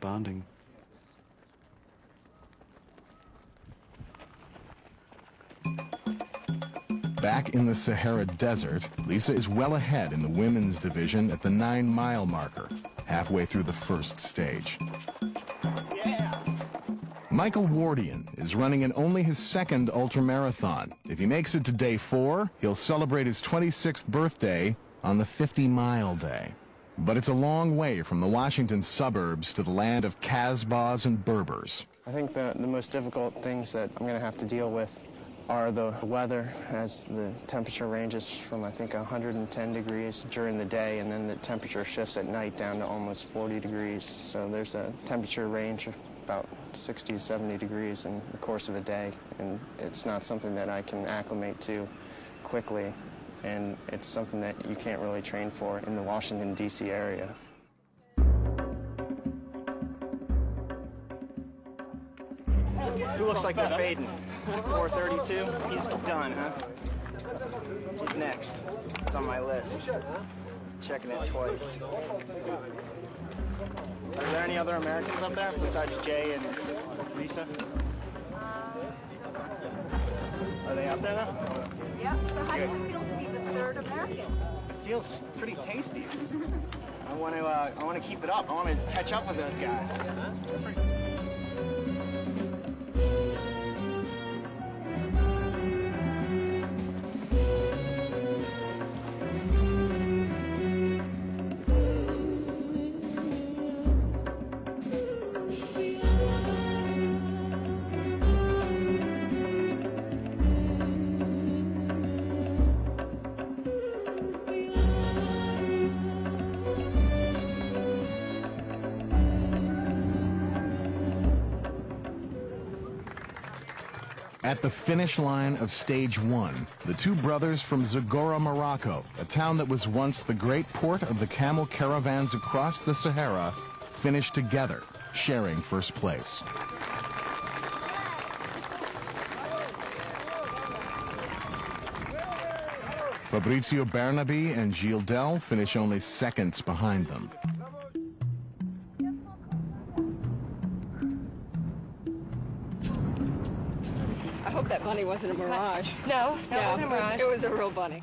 bonding. Back in the Sahara Desert, Lisa is well ahead in the women's division at the 9-mile marker, halfway through the first stage. Michael Wardian is running in only his second ultramarathon. If he makes it to day 4, he'll celebrate his 26th birthday on the 50-mile day. But it's a long way from the Washington suburbs to the land of Casbahs and Berbers. I think the most difficult things that I'm going to have to deal with are the weather, as the temperature ranges from, I think, 110 degrees during the day, and then the temperature shifts at night down to almost 40 degrees. So there's a temperature range of about 60 to 70 degrees in the course of a day, and it's not something that I can acclimate to quickly, and it's something that you can't really train for in the Washington, D.C. area. Who looks like they're fading? 432? He's done, huh? He's next. It's on my list. Checking it twice. Are there any other Americans up there besides Jay and Lisa? Are they up there now? Yeah, so how does it feel to be the third American? Feels pretty tasty. I want to keep it up. I want to catch up with those guys. At the finish line of stage 1, the two brothers from Zagora, Morocco, a town that was once the great port of the camel caravans across the Sahara, finished together, sharing first place. Fabrizio Bernabe and Gilles Del finish only seconds behind them. I hope that bunny wasn't a mirage. No, it wasn't a mirage. It was a real bunny.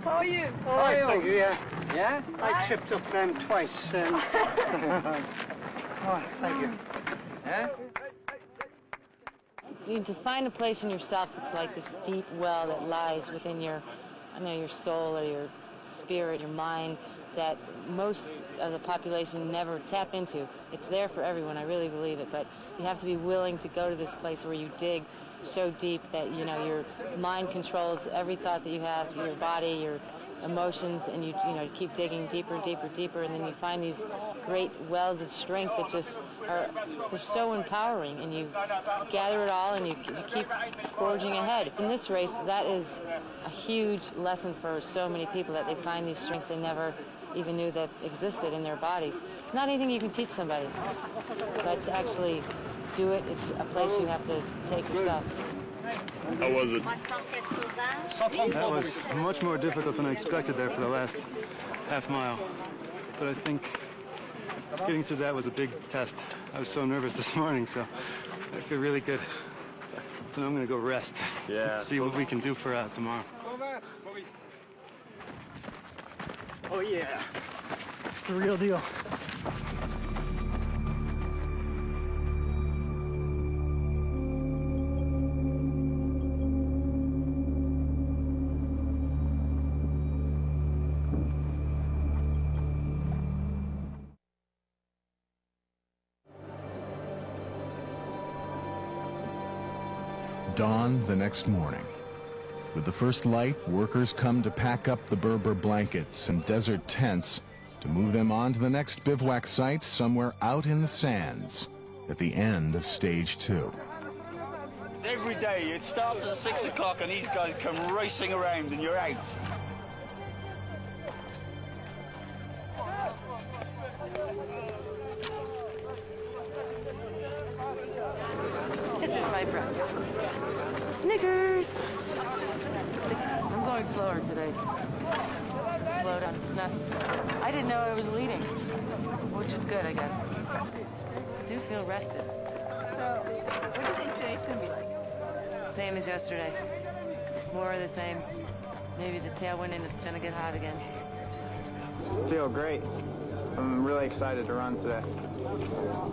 How are you? Thank you, yeah. Yeah? I tripped up them twice. Oh, thank you. Yeah? You need to find a place in yourself that's like this deep well that lies within your, your soul or your spirit, your mind, that most of the population never tap into. It's there for everyone, I really believe it, but you have to be willing to go to this place where you dig so deep that, your mind controls every thought that you have, your body, your emotions, and you keep digging deeper, deeper, deeper, and then you find these great wells of strength that just they're so empowering, and you gather it all and you keep forging ahead. In this race, that is a huge lesson for so many people, that they find these strengths they never even knew that existed in their bodies. It's not anything you can teach somebody, but to actually do it, it's a place you have to take yourself. How was it? That was much more difficult than I expected there for the last half mile. But I think getting through that was a big test. I was so nervous this morning, so I feel really good. So now I'm going to go rest. Yeah. See what we can do for tomorrow. Oh, yeah. It's the real deal. Dawn the next morning. With the first light, workers come to pack up the Berber blankets and desert tents to move them on to the next bivouac site somewhere out in the sands at the end of stage 2. Every day, it starts at 6 o'clock and these guys come racing around and you're out. This is my breakfast. Snickers! I'm going slower today. Slow load on. It's not. I didn't know I was leading, which is good, I guess. I do feel rested. So, what do you think today's going to be like? Same as yesterday. More of the same. Maybe the tailwind and it's going to get hot again. Feel great. I'm really excited to run today.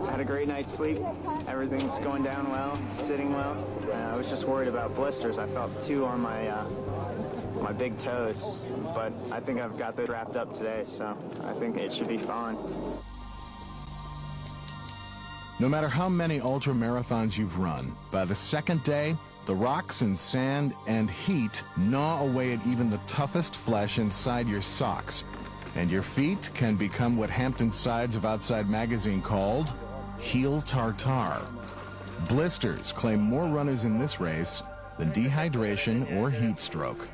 I had a great night's sleep. Everything's going down well, sitting well. I was just worried about blisters. I felt 2 on my big toes, but I think I've got this wrapped up today, so I think it should be fine. No matter how many ultra marathons you've run, by the second day, the rocks and sand and heat gnaw away at even the toughest flesh inside your socks. And your feet can become what Hampton Sides of Outside magazine called heel tartare. Blisters claim more runners in this race than dehydration or heat stroke.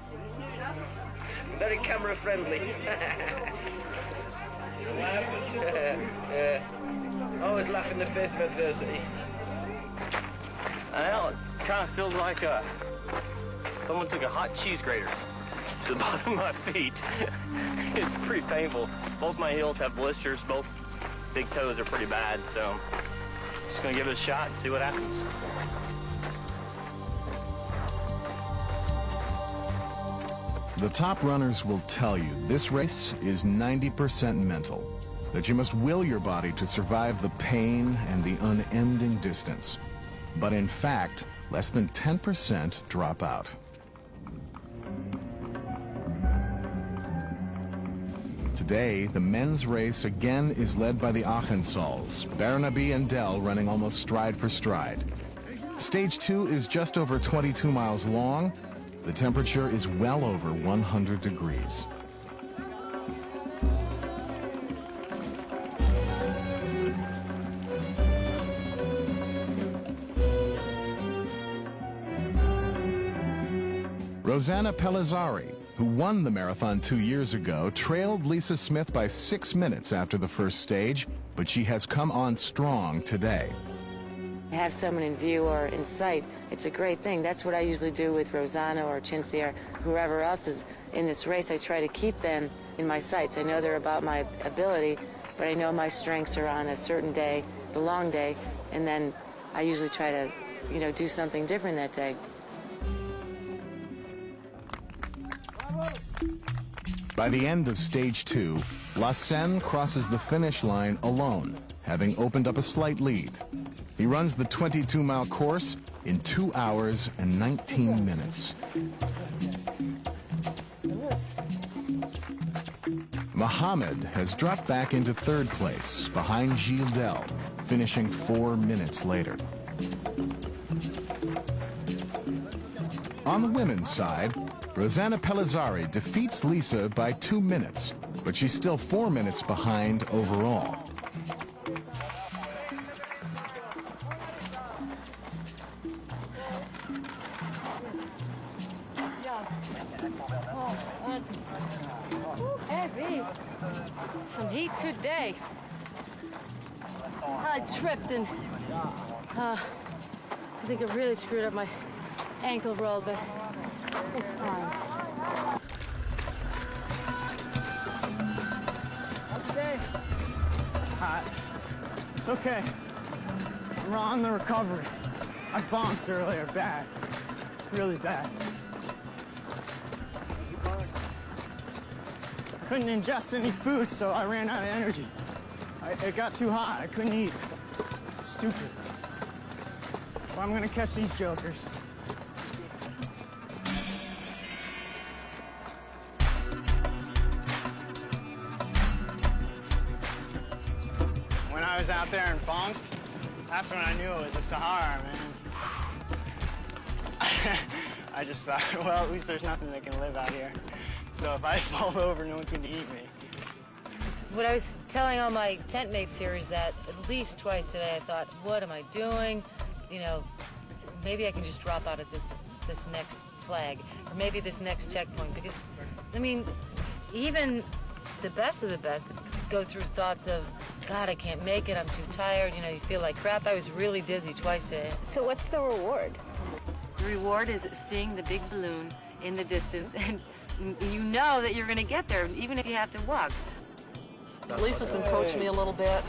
Very camera friendly. Always laugh in the face of adversity. Well, it kind of feels like someone took a hot cheese grater to the bottom of my feet. It's pretty painful. Both my heels have blisters. Both big toes are pretty bad, so just gonna give it a shot and see what happens. The top runners will tell you this race is 90% mental, that you must will your body to survive the pain and the unending distance. But in fact, less than 10% drop out. Today, the men's race again is led by the Achensals, Bernabe and Dell running almost stride for stride. Stage 2 is just over 22 miles long. The temperature is well over 100 degrees. Rosanna Pellizzari, who won the marathon 2 years ago, trailed Lisa Smith by 6 minutes after the first stage, but she has come on strong today. To have someone in view or in sight, it's a great thing. That's what I usually do with Rosanna or Cincy or whoever else is in this race. I try to keep them in my sights. I know they're about my ability, but I know my strengths are on a certain day, the long day, and then I usually try to, do something different that day. By the end of stage 2, La Seine crosses the finish line alone, having opened up a slight lead. He runs the 22-mile course in 2 hours and 19 minutes. Mohammed has dropped back into 3rd place, behind Gilles Dell, finishing 4 minutes later. On the women's side, Rosanna Pellizzari defeats Lisa by 2 minutes, but she's still 4 minutes behind overall. Heavy. Some heat today. I tripped and I think I really screwed up my ankle roll, but it's fine. Okay. Hot. It's okay. We're on the recovery. I bonked earlier, bad. Really bad. I couldn't ingest any food, so I ran out of energy. It got too hot. I couldn't eat. Stupid. Well, I'm gonna catch these jokers. When I was out there and bonked, that's when I knew it was the Sahara, man. I just thought, well, at least there's nothing that can live out here. So if I fall over, no one's gonna eat me. What I was telling all my tent mates here is that at least twice today I thought, what am I doing? Maybe I can just drop out at this next flag, or maybe this next checkpoint, because, even the best of the best go through thoughts of, God, I can't make it, I'm too tired, you feel like crap. I was really dizzy twice today. So what's the reward? The reward is seeing the big balloon in the distance and you know that you're going to get there, even if you have to walk. Lisa's been coaching me a little bit.